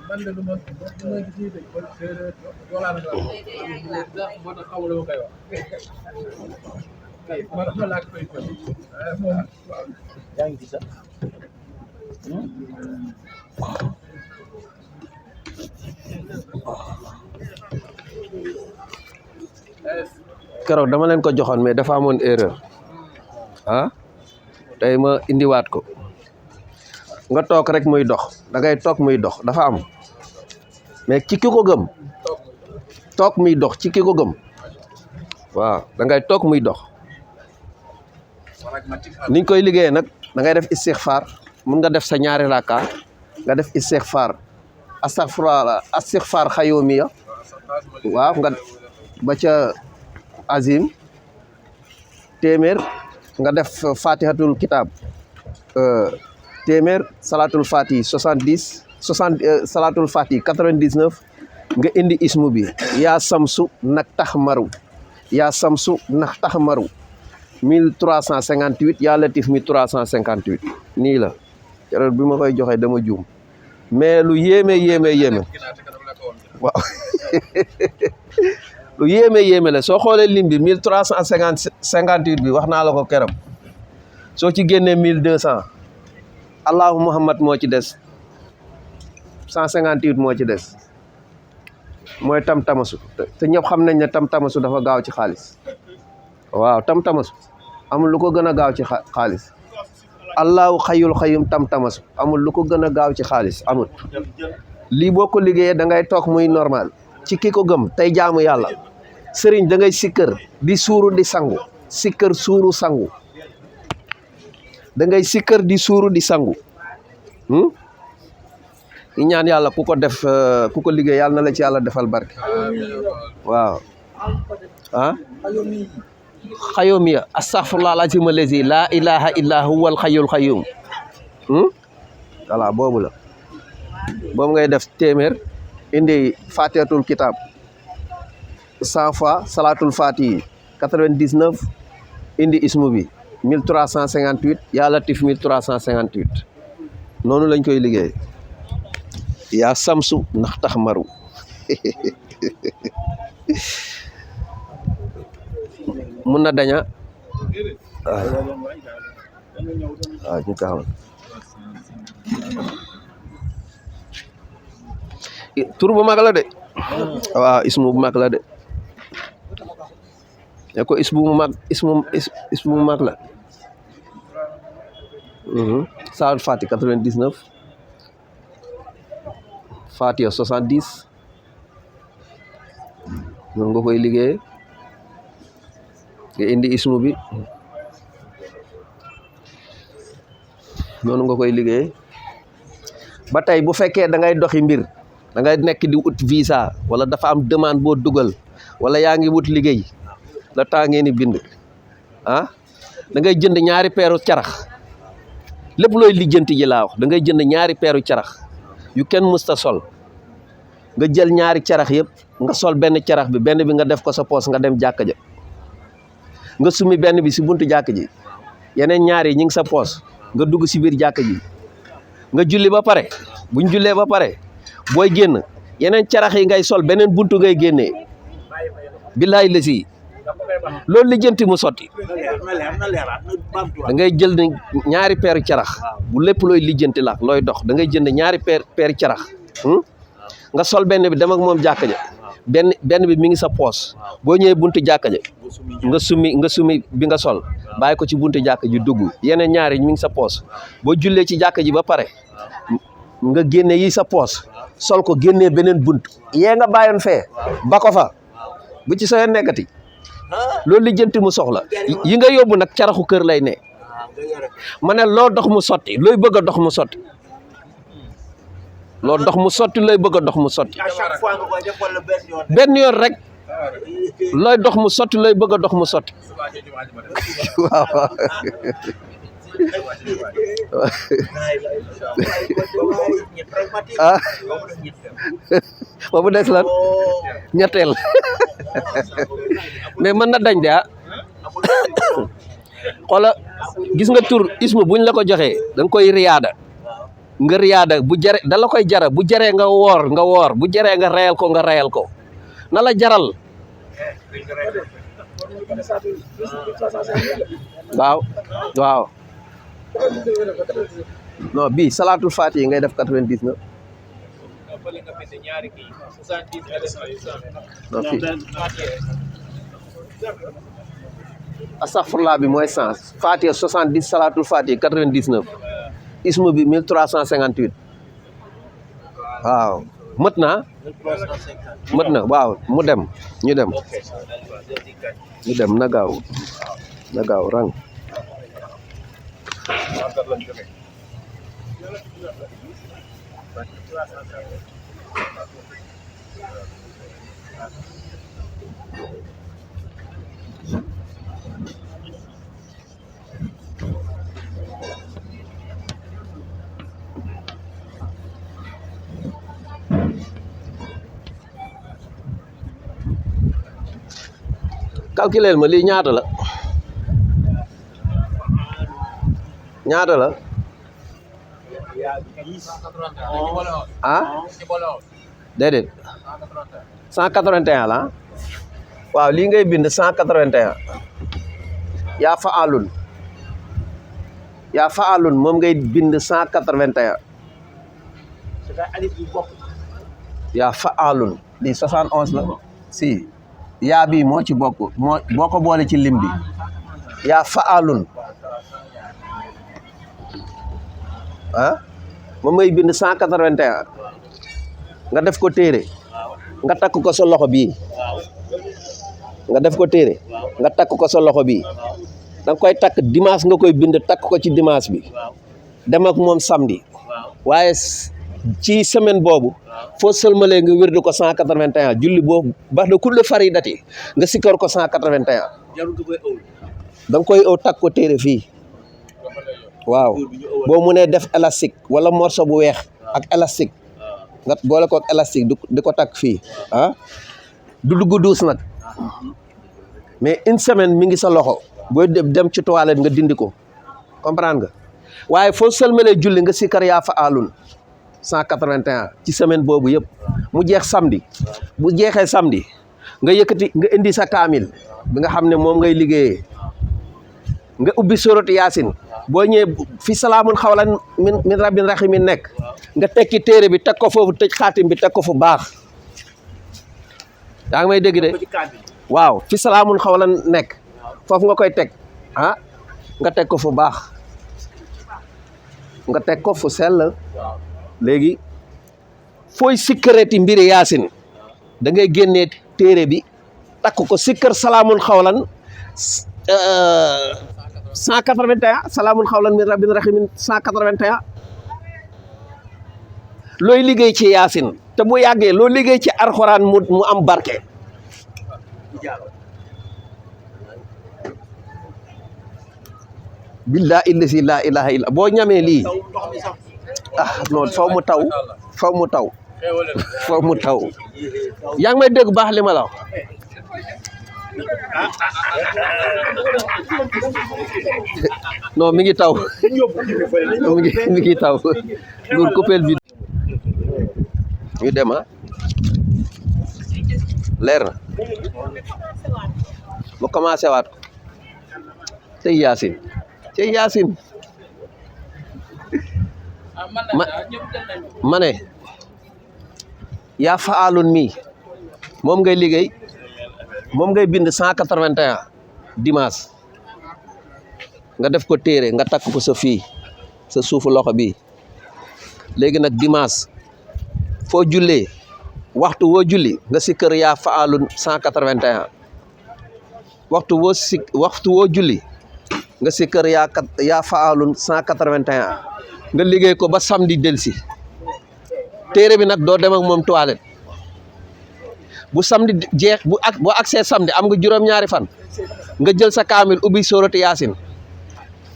man de lu ma gis nii de wala na moo tax xamul ma koy wax moo tax ma laaj koy ko moom yaa ngi gis keroog dama leen ko joxoon mais dafa amoon erreur tey ma indiwaat ko nga toog rek muy dox da ngay toog muy dox dafa am mais ci ki ko gëm toog muy dox ci ki ko gëm waaw da ngay toog muy dox niñ koy liggéeyee nag da ngay def istixfaar mun nga def sa ñaari raka nga def istixfaar astixfaar xayoomiya waaw nga ba ca azim téeméer nga def fatihatul kitab téeméer salatul fati 70 salatul fati 99 nga indi ismu bi yaa samsu nak tax maru yaa samsu nak tax maru 1358 yaa latif 1358 nii la keroog bi ma koy joxe dama juum mais lu yéeme waaw lu yéeme la soo xoolee lim bi 1358 bi wax naa la ko keroog soo ci génnee 1200 allahu muhammad moo ci des 158 moo ci des mooy tam-tamasu te ñëpp xam nañ ne tam-tamasu dafa gaaw ci xaalis waaw tam-tamasu amul lu ko gën a gaaw ci xaalis allahu xayul xayum tam-tamasu amul lu ko gën a gaaw ci xaalis amul lii boo ko liggéeyee da ngay toog muy normal ci ki ko gëm tey jaamu yàlla sëriñ da ngay sikkër di suuru di sangu sikkër suuru sangu da ngay sikkër di suuru di sangu i ñaan yàlla ku ko def ku ko liggéey yàlla na la ci yàlla defal barke waaw xayoomiya astaghfirullah alazim allazi la ilaha illa huwa al xayul xayum voilà boobu la boobu ngay def téeméer indi fatihatul kitab 100 fois salatul fatihi 99 indi ismu bi 1358 yaa latif 1358 noonu lañ koy liggéey yaa samsu ndax tax maru mun na daña waaw ñu taxaw tur bu mag la de waaw ismu bu mag la de ne ko ismu bu mag ismu bu mag la Saal Fati 99 Fatiha 70 noonu nga koy liggéey nga indi ismu bi noonu nga koy liggéey ba tey bu fekkee da ngay doxi mbir da ngay nekk di ut visa wala dafa am demande boo dugal wala yaa ngi wut liggéey la temps ngeen di bind da ngay jënd ñaari peeru carax lépp looy lijjanti ji laa wax da ngay jënd ñaari peeru carax yu kenn musta sol nga jël ñaari carax yëpp nga sol benn carax bi benn bi nga def ko sa poos nga dem jàkka ja nga sumi benn bi si buntu jàkka ji yeneen ñaar yi ñi ngi sa poos nga dugg si biir jàkka ji nga julli ba pare buñ jullee ba pare booy génn yeneen carax yi ngay sol beneen buntu ngay génnee billaay la si loolu lijjanti mu sotti da ngay jël ñaari peeru carax bu lépp looy lijjanti la looy dox da ngay jënd ñaari peeri carax nga sol benn bi dem ak moom jàkka ja benn bi mi ngi sa poos boo ñëwee buntu jàkka ja nga sumi bi nga sol bàyyi ko ci buntu jàkka ji dugg yeneen ñaari mi ngi sa poos boo jullee ci jàkka ji ba pare nga génne yi sa poos sol ko génnee beneen bunt yee nga bàyyoon fee ba ko fa bu ci sooy nekkati loolu lijjanti mu soxla yi nga yóbbu nag caraxu kër lay ne ma ne loo dox mu sotti looy bëgg a dox mu sotti loo dox mu sotti looy bëgg a dox mu sotti benn yoon rek looy dox mu sotti looy bëgg a dox mu sotti waaw ah boobu des lan ñetteel mais mën na dañ de ah xoola gis nga tur ismu buñ la ko joxee da nga koy riyaada nga riyaada bu jare da la koy jara bu jaree nga woor bu jaree nga reyal ko na la jaral waaw non bii salaatul faatiha ngay def 99 non fii astaghfirullah bi mooy 100 faatiha 70 salaatul faatiha 99 ismu bi 1358 waaw mët na waaw mu dem ñu dem na gaaw rang calculer ma lii ñaata la ah déedéet 181 la waaw lii ngay bind 181 yaa fa'alun moom ngay bind 181 yaa fa'alun lii 71 la si yaa bii moo ci bokk boo ko boole ci lim bi yaa fa'alun ah moom ngay bind 181 nga def ko téere nga takk ko sa loxo bii nga def ko téere nga takk ko sa loxo bii da nga koy takk dimanche nga koy bind takk ko ci dimanche bi dem ak moom samedi waaye ci semaine boobu foo sëlmalee nga wérdu ko 181 julli boobu baax na kulli faridati nga sikkar ko 181 da nga koy ëw takk ko téere fii waaw boo mënee def élastique wala morceau bu weex ak élastique nga boole ko ak élastique di ko takk fii ah du dugg duus nag mais une semaine mi ngi sa loxo booy dem ci toilette nga dindi ko comprendre nga waaye foo sëlmalee julli nga sikkar yaa fa'alun 181 ci semaine boobu yëpp mu jeex samedi bu jeexee samedi nga yëkkati nga indi sa kaamil bi nga xam ne moom ngay liggéeyee nga ubbi suratu yaasin boo ñëwee fi salaamun xawlan min rabbin rahimin nekk nga tekki téere bi teg ko foofu tëj xaatim bi teg ko fu baax yaa ngi may dégg de waaw fi salaamun xawlan nekk foofu nga koy teg ah nga teg ko fu baax nga teg ko fu sell léegi fooy sikkareeti mbiri yaasin da ngay génnee téere bi takk ko sikkar salaamun xawlan 181 salaamun xawlan min rabbin rahimin 181 looy liggéey ci yaasin te bu yàggee loo liggéey ci alxuraan mu am barke billahi illazi la ilaha illa boo ñamee lii ah non faw mu taw faw mu taw faw mu taw yaa ngi may dégg baax li ma la wax non mi ngi taw mi ngi taw Ndour coupeel bi ñu dem leer na mu commencé waat ko tey Yacine ma ne yaa faalun mi moom ngay liggéey moom ngay bind 181 dimanche nga def ko téere nga takk ko sa fii sa suufu loxo bi léegi nag dimanche foo jullee waxtu woo julli nga si kër yaa faalun 181 waxtu woo julli nga si kër yaa faalun 181 nga liggéey ko ba samedi delsi téere bi nag doo dem ak moom toilette bu samedi jeex bu accès samedi am nga juróom-ñaari fan nga jël sa kaamil ubbi soorati Yaasin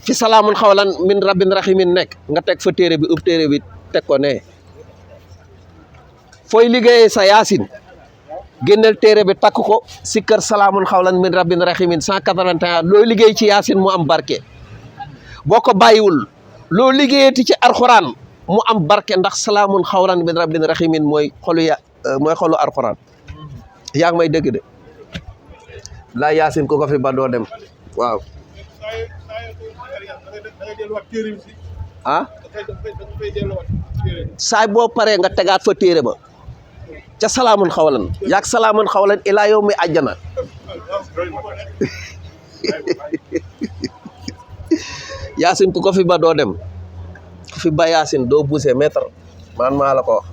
fi salaamun xawlan min rabbin rahimin nekk nga teg fa téere bi ub téere bi teg ko ne fooy liggéeyee sa Yaasin génneel téere bi takk ko si kër salaamun xawlan min rabbin rahimin 181 loo liggéey ci Yaasin mu am barke boo ko bàyyiwul loo liggéeyati ci alxuraan mu am barke ndax salaamun xawlan min rabbin rahimin mooy xolu alxuraan yaa ngi may dégg de laa Yaasin ku ko fi ba doo dem waaw saay boo paree nga tegaat fa téere ba ca salaamun xawlan yaag salaamun xawlan ilaa yow mi àjjana Yaasin ku ko fi ba doo dem ku fi ba Yaasin doo buuse mètre man maa la ko wax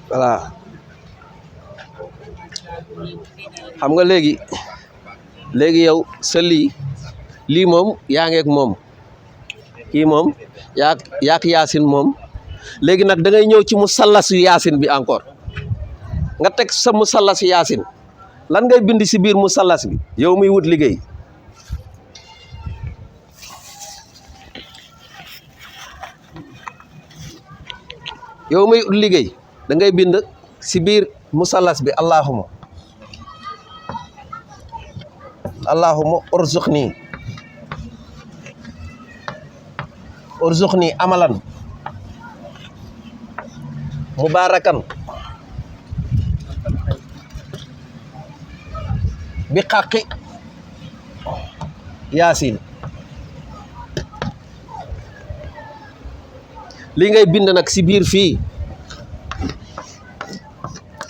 voilà xam nga léegi yow sa lii moom yaa ngeek moom kii moom yaak Yaasin moom léegi nag da ngay ñëw ci musallasu Yaasin bi encore nga teg sa musallasu Yaasin lan ngay bind si biir musallas bi yow muy wut liggéey da ngay bind si biir musallas bi allahumma urzuqni amalan mubarakan bi xaqi yaasin li ngay bind nag si biir fii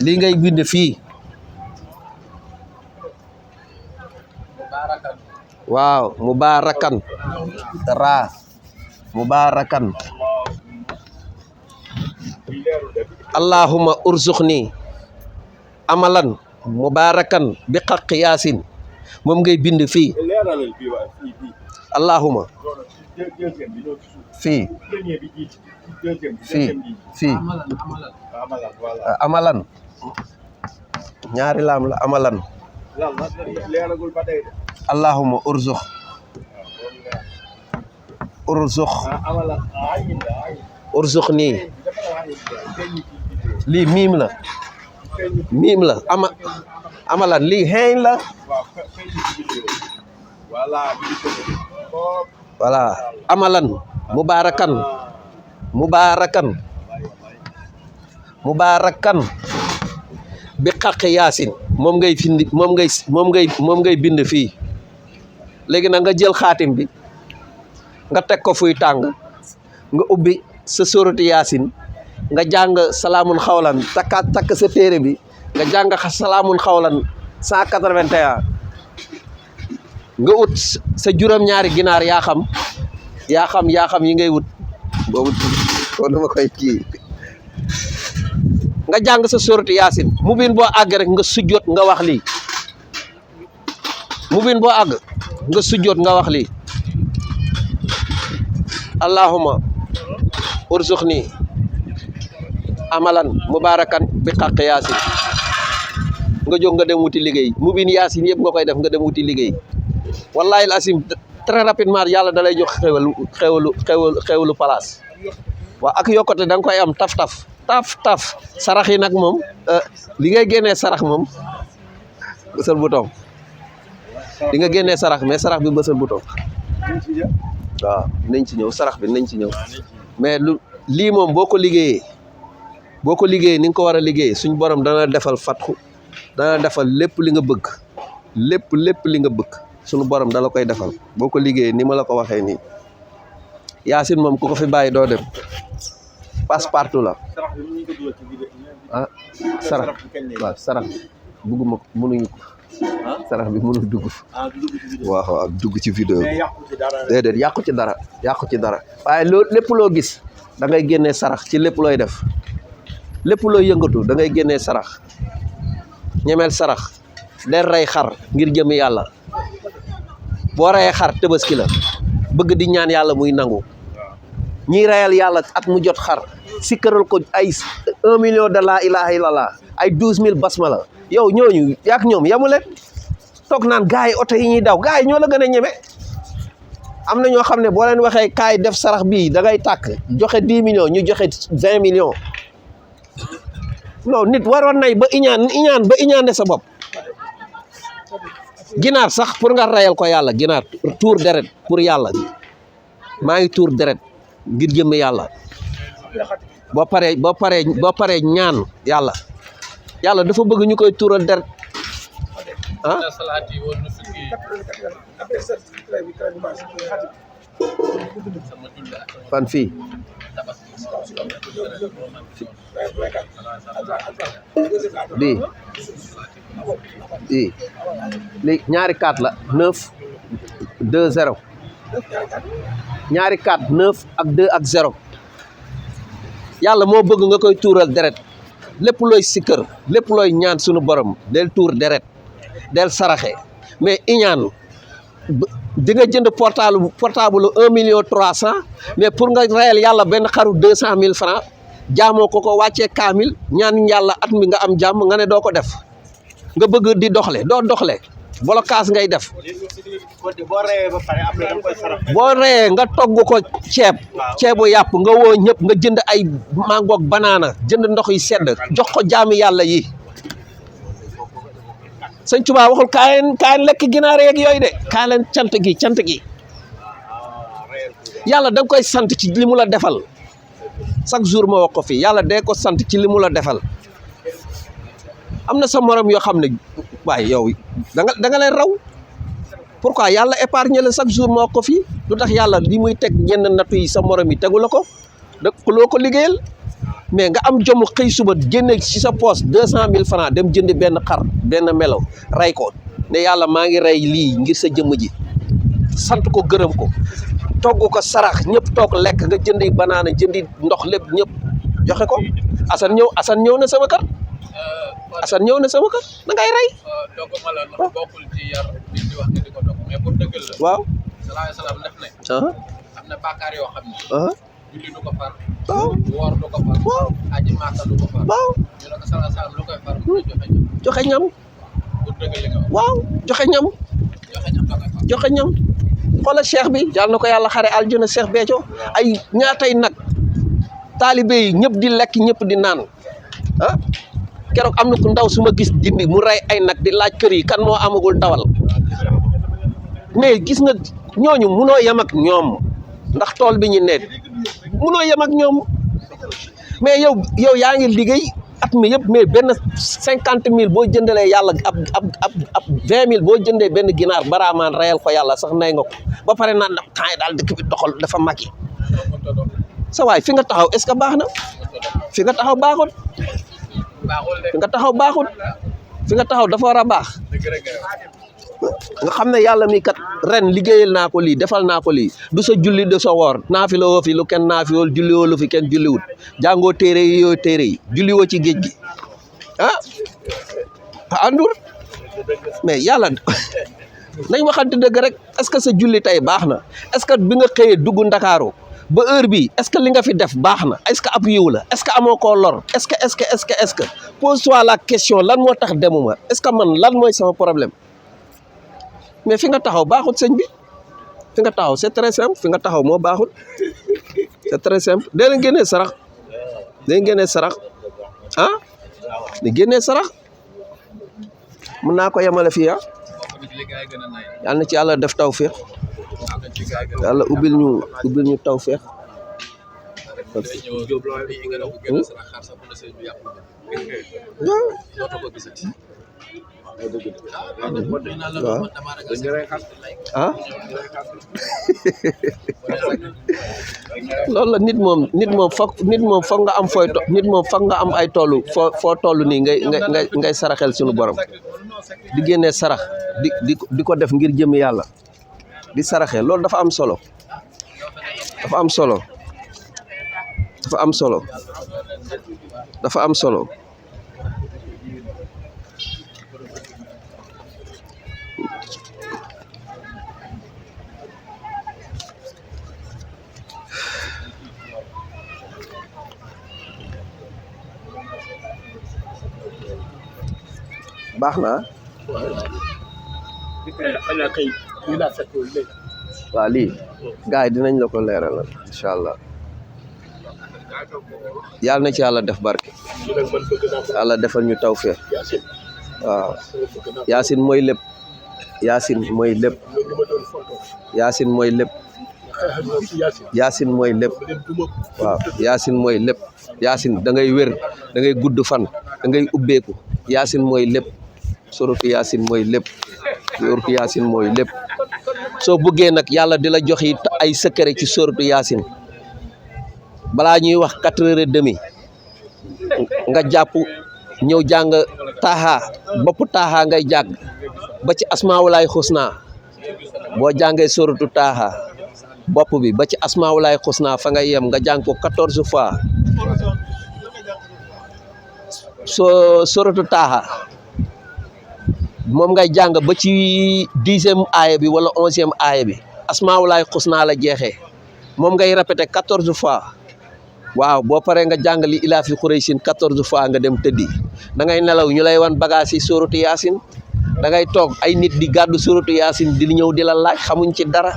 li ngay bind fii waaw mubarakan allahumma urzuqni amalan mubarakan bi xaqi yaasin moom ngay bind fii allahumma fii amalan ñaari laam la amalan allahumma urzuqni lii miim la amalan lii xeeñ la voilà amalan mubarakan bi xaqi yaasin moom ngay bind fii léegi nag nga jël xaatim bi nga teg ko fuy tàng nga ubbi sa sóorati yaasin nga jàng salaamun xawlan takk sa téere bi nga jàng salaamun xawlan 181 nga ut sa juróom-ñaari ginaar yaa xam yi ngay wut boobu ko dama koy kii nga jàng sa sóorati yaasin mu biin boo àgg rek nga sujjoot nga wax lii mu biin boo àgg nga sujjoot nga wax lii allahumma urzuqni amalan mubarakan bi xaq yaasin nga jóg nga dem wuti liggéey mu biin yaasin yëpp nga koy def nga dem wuti liggéey wallahi asim très rapidement yàlla da lay jox xewalu place waaw ak yokkute da nga koy am taf sarax yi nag moom li ngay génnee sarax moom bësal bouton li nga génnee sarax mais sarax bi bësal bouton waaw nañ ci ñëw sarax bi nañ ci ñëw mais lii moom boo ko liggéeyee ni nga ko war a liggéeyee suñ borom dana defal fatxu dana defal lépp li nga bëgg lépp li nga bëgg suñu borom dala koy defal boo ko liggéeyee ni ma la ko waxee nii yaasin moom ku ko fi bàyyi doo dem passe partout la ah sarax waaw sarax bugguma mënuñu ko sarax bi mënul dugg waaw dugg ci vidéo bi déedéet yàqu ci dara waaye lépp loo gis da ngay génnee sarax ci lépp looy def lépp looy yëngatu da ngay génnee sarax ñemeel sarax del rey xar ngir jëm yàlla boo reyee xar Tabaski la bëgg di ñaan yàlla muy nangu ñiy reyal yàlla at mu jot xar si këral ko ay 1 million de la ilaha illallah ay 12000 basmala yow ñooñu yaak ñoom yamu leen toog naan gars yi oto yi ñuy daw gars yi ñoo la gën a ñeme am na ñoo xam ne boo leen waxee kaay def sarax bii da ngay tàkk joxe 10 millions ñu joxe 20 millions non nit waroon nay ba iñaan sa bopp ginaar sax pour nga rayal ko yàlla ginaar tuur deret pour yàlla maa ngi tuur deret ngir jëm yàlla boo paree ñaan yàlla dafa bëgg ñu koy tuural deret ah fan fii bii léegi ñaari 4 la 9 2 0 ñaari 4 9 ak 2 ak 0 yàlla moo bëgg nga koy tuural deret lépp looy sikkër lépp looy ñaan sunu borom del tuur deret del saraxe mais iñaan di nga jënd portable 1 million 300 mais pour nga reyal yàlla benn xaru 200 000 francs jaamoo ko wàccee kaamil ñaan yàlla at mi nga am jàmm nga ne doo ko def nga bëgg di doxle doo doxle blocage ngay def boo reyee ba pare après da nga koy sarax. boo reyee nga togg ko ceebu yàpp nga woo ñëpp nga jënd ay mangoog banaana jënd ndox yi sedd jox ko jaami yàlla yi sëñ Tuubaa waxul kaay lekk ginaar yeeg yooyu de kaay leen cant gi yàlla da nga koy sant ci li mu la defal chaque jour ma wax ko fii yàlla dee ko sant ci li mu la defal am na sa morom yoo xam ne waaye yow da nga leen raw pourquoi yàlla épargne la chaque jour ma wax ko fii lu tax yàlla li muy teg ñenn nattu yi sa morom yi tegu la ko da loo ko liggéeyal mais nga am jomu xëy suba génne ci sa poche 200 000 francs dem jënd benn xar benn melo rey ko ne yàlla maa ngi rey lii ngir sa jëmm ji sant ko gërëm ko togg ko sarax ñëpp toog lekk nga jëndi banaana jëndi ndox lépp ñëpp joxe ko Assane ñëw na sama kër Assane ñëw na sama kër da ngay rey donc mala no bokkul ci yar di wax nga di ko dog mais pour dëggal la waaw sallallahu alayhi wasallam def ne am na bàkkaar yoo xam ne julli du ko far waaw woor du ko far waaw aji màkka du ko far waaw ñu ne ko sallallahu alayhi wasallam lu koy far mu joxe ñam pour dëggal li nga wax waaw joxe ñam joxe ñam da koy far joxe ñam xoolal cheikh bi yàlla na ko yàlla xare aljuna Cheikh Béthio ay ñaatay nag taalibe yi ñëpp di lekk ñëpp di naan keroog am na ku ndaw su ma gis dindi mu rey ay nag di laaj kër yi kan moo amagul dawal mais gis nga ñooñu munoo yem ak ñoom ndax tool bi ñu nekk munoo yem ak ñoom mais yow yaa ngi liggéey at mi yëpp mais benn 50 000 boo jëndalee yàlla ab 20 000 boo jëndee benn ginaar baraamaan reyal ko yàlla sax nay nga ko ba pare naan ndax temps yi daal dëkk bi doxal dafa màggi sa waay fi nga taxaw est-ce que baax na fi nga taxaw baaxul fi nga taxaw baaxul fi nga taxaw dafa war a baax nga xam ne yàlla mi kat ren liggéeyal naa ko lii defal naa ko lii du sa julli du sa woor naafi la woo fi lu kenn naafi woo julli woo lu fi kenn julliwut jàngoo téere yi yooyu téere yi julli woo ci géej gi andur mais yàlla nañ waxante dëgg rek est-ce que sa julli tey baax na est-ce que bi nga xëyee dugg Ndakaaru ba heure bi est-ce que li nga fi def baax na est-ce que ab yiw la est-ce que amoo koo lor est-ce que pose-toi la question lan moo tax demuma est-ce que man lan mooy sama problème mais fi nga taxaw baaxut sëñ bi fi nga taxaw c'est très simple fi nga taxaw moo baaxut c'est très simple dee leen génnee sarax di génnee sarax mën naa ko yemale fii yàlla na ci yàlla def tawfeex yàlla ubbil ñu tawfeex loolu la nit moom foog nga am fooy nit moom foog nga am ay tollu foo toll nii ngay saraxel suñu borom di génnee sarax di ko def ngir jëm yàlla di saraxe loolu dafa am solo dafa am solo baax na waaw lii gars yi dinañ la ko leeralal incha allah yàlla na ci yàlla def barke yàlla defal ñu tawfeex waaw Yaasin mooy lépp Yaasin mooy lépp Yaasin mooy lépp Yaasin mooy lépp waaw Yaasin mooy lépp Yaasin da ngay wér da ngay gudd fan da ngay ubbeeku Yaasin mooy lépp suratu Yaasin mooy lépp suratu Yaasin mooy lépp soo bëggee nag yàlla di la jox it ay secret ci suratu Yaasin balaa ñuy wax 4h30 nga jàpp ñëw jàng taaha bopp taaha ngay jàng ba ci asmaawulaay xusna boo jàngee suratu taaha bopp bi ba ci asmaawulaay xusna fa ngay yem nga jàng ko 14 fois soo suratu taaha moom ngay jàng ba ci 10e aaya bi wala 11e aaya bi asmaawulaay xusna la jeexee moom ngay répété 14 fois waaw boo paree nga jàng li ilaa fi Qurayshin 14 fois nga dem tëddi da ngay nelaw ñu lay wan bagage yi suratu Yaasin da ngay toog ay nit di gàddu suratu yaasin di ñëw di la laaj xamuñ ci dara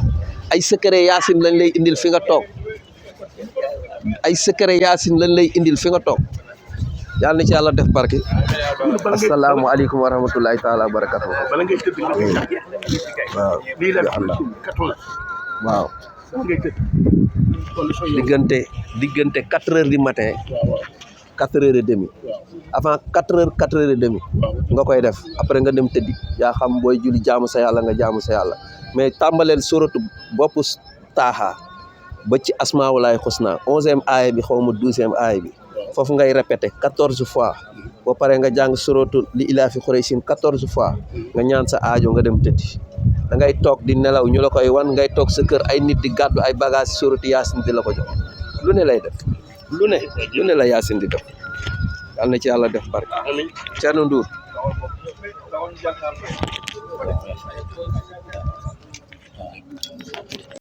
ay secret yaasin lañ lay indil fi nga toog ay secret yaasin lañ lay indil fi nga toog yàlla na ci yàlla def barke asalaamaaleykum wa rahmatullahi taala wa barakatuh bala ngay tëdd waaw lii la waaw bala ngay tëdd diggante 4 heures du matin 4 heures et demi avant 4 heures et demi nga koy def après nga dem tëddi yaa xam booy julli jaamu sa yàlla nga jaamu sa yàlla mais tàmbaleel suratu boppu taaha ba ci asmaawulaay xusna 11e aaya bi xaw ma 12e aaya bi foofu ngay répété 14 fois boo paree nga jàng suratu li ilaafi xuraysin 14 fois nga ñaan sa aajo nga dem tëddi da ngay toog di nelaw ñu la koy wan ngay toog sa kër ay nit di gàddu ay bagage suratu yaasin di la ko jox lu ne lay def lu ne la yaasin di def yàlla na ci yàlla def barke Thierno Ndour